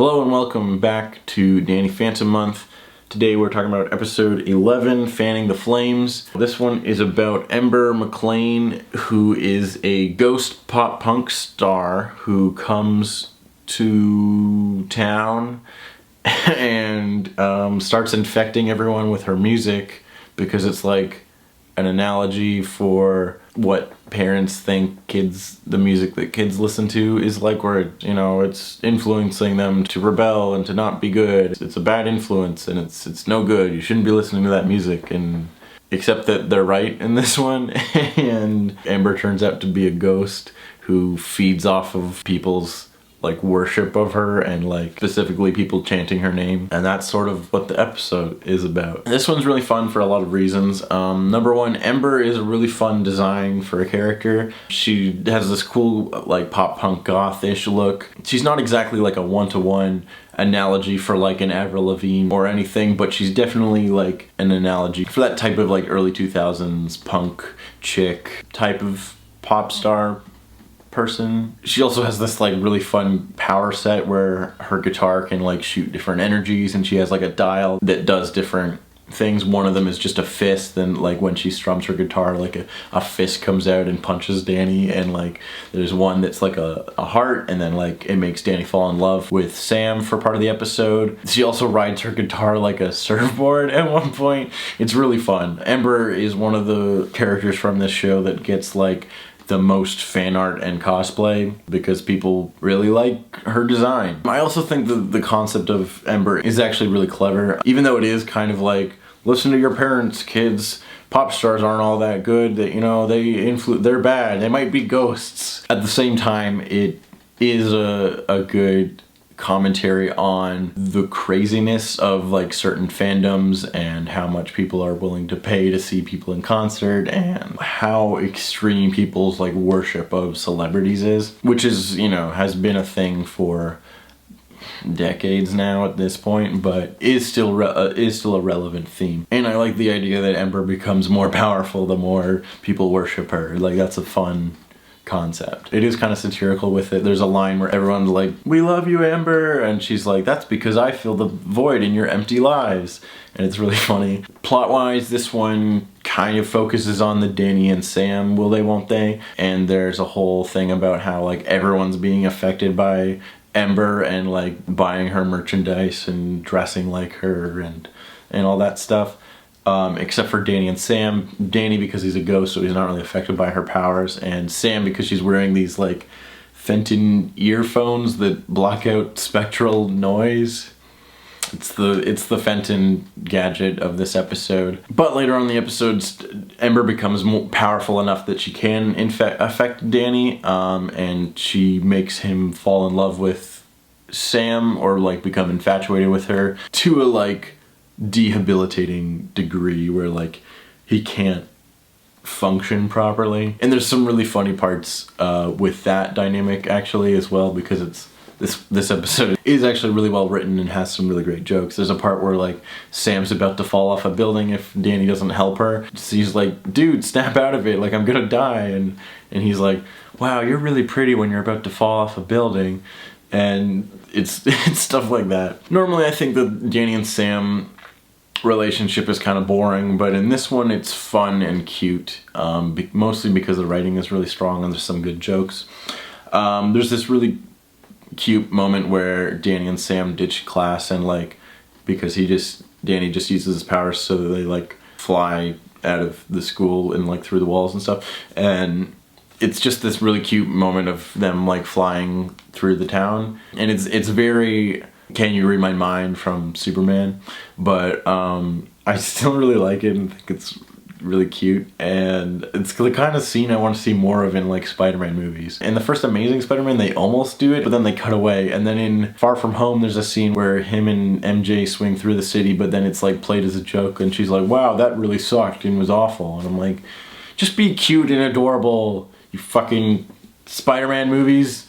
Hello and welcome back to Danny Phantom Month. Today we're talking about episode 11, Fanning the Flames. This one is about Ember McLean, who is a ghost pop punk star who comes to town and starts infecting everyone with her music because it's like an analogy for what parents think the music that kids listen to is like, where it's influencing them to rebel and to not be good. It's a bad influence and it's no good. You shouldn't be listening to that music. And except that they're right in this one. And Ember turns out to be a ghost who feeds off of people's worship of her and specifically people chanting her name, and that's sort of what the episode is about. This one's really fun for a lot of reasons. Number one, Ember is a really fun design for a character. She has this cool pop punk goth-ish look. She's not exactly like a one-to-one analogy for an Avril Lavigne or anything, but she's definitely an analogy for that type of early 2000s punk chick type of pop star person. She also has this really fun power set where her guitar can shoot different energies, and she has a dial that does different things. One of them is just a fist, and when she strums her guitar, a fist comes out and punches Danny, and there's one that's a heart, and then it makes Danny fall in love with Sam for part of the episode. She also rides her guitar like a surfboard at one point. It's really fun. Ember is one of the characters from this show that gets the most fan art and cosplay because people really like her design. I also think that the concept of Ember is actually really clever, even though it is kind of listen to your parents, kids. Pop stars aren't all that good. That they're bad. They might be ghosts. At the same time, it is a good commentary on the craziness of certain fandoms and how much people are willing to pay to see people in concert, and how extreme people's worship of celebrities is, which is has been a thing for decades now at this point, but is still a relevant theme. And I like the idea that Ember becomes more powerful the more people worship her. That's a fun concept. It is kind of satirical with it. There's a line where everyone's "We love you, Ember," and she's "That's because I fill the void in your empty lives," and it's really funny. Plot-wise, this one kind of focuses on the Danny and Sam will they won't they, and there's a whole thing about how everyone's being affected by Ember and buying her merchandise and dressing like her and all that stuff. Except for Danny and Sam. Danny because he's a ghost, so he's not really affected by her powers, and Sam because she's wearing these Fenton earphones that block out spectral noise. It's the Fenton gadget of this episode. But later on in the episode, Ember becomes more powerful enough that she can affect Danny, and she makes him fall in love with Sam, or become infatuated with her to a debilitating degree where he can't function properly. And there's some really funny parts with that dynamic actually as well, because this episode is actually really well written and has some really great jokes. There's a part where Sam's about to fall off a building if Danny doesn't help her. She's "Dude, snap out of it, I'm gonna die," and he's "Wow, you're really pretty when you're about to fall off a building," and it's stuff like that. Normally I think the Danny and Sam relationship is kind of boring, but in this one it's fun and cute, mostly because the writing is really strong and there's some good jokes. There's this really cute moment where Danny and Sam ditch class, and because Danny just uses his powers so that they fly out of the school and through the walls and stuff, and it's just this really cute moment of them flying through the town, and it's very "Can You Read My Mind" from Superman, but I still really like it and think it's really cute, and it's the kind of scene I want to see more of in Spider-Man movies. In the first Amazing Spider-Man they almost do it, but then they cut away, and then in Far From Home there's a scene where him and MJ swing through the city, but then it's played as a joke, and she's "Wow, that really sucked and was awful," and I'm just be cute and adorable, you fucking Spider-Man movies.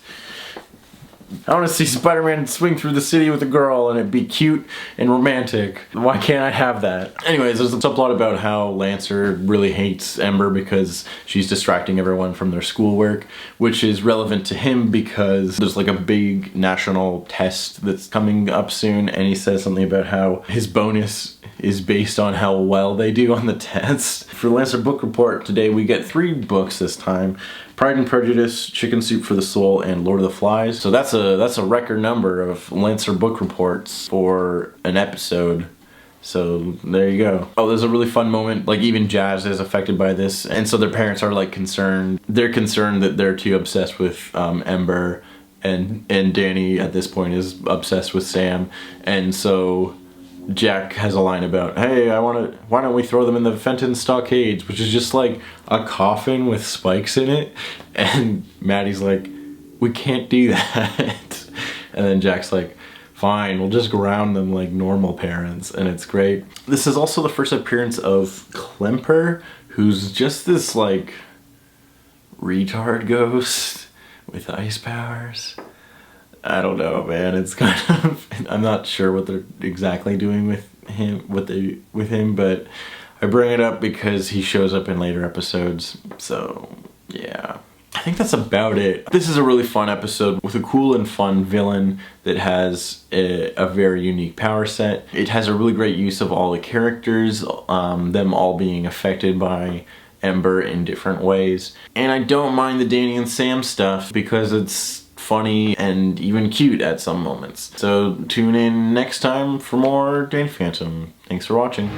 I want to see Spider-Man swing through the city with a girl and it be cute and romantic. Why can't I have that? Anyways, there's a subplot about how Lancer really hates Ember because she's distracting everyone from their schoolwork, which is relevant to him because there's like a big national test that's coming up soon, and he says something about how his bonus is based on how well they do on the test. For Lancer book report today, we get 3 books this time: Pride and Prejudice, Chicken Soup for the Soul, and Lord of the Flies. So that's a record number of Lancer book reports for an episode. So there you go. Oh, there's a really fun moment, like even Jazz is affected by this, and so their parents are like concerned. They're concerned that they're too obsessed with Ember, and Danny at this point is obsessed with Sam, and so Jack has a line about, hey, why don't we throw them in the Fenton Stockades, which is just like a coffin with spikes in it, and Maddie's like, we can't do that. And then Jack's like, fine, we'll just ground them like normal parents, and it's great. This is also the first appearance of Klemper, who's just this like retard ghost with ice powers. I don't know, man. It's kind of, I'm not sure what they're exactly doing with him, but I bring it up because he shows up in later episodes. So yeah, I think that's about it. This is a really fun episode with a cool and fun villain that has a very unique power set. It has a really great use of all the characters, them all being affected by Ember in different ways. And I don't mind the Danny and Sam stuff because it's funny and even cute at some moments. So tune in next time for more Danny Phantom. Thanks for watching.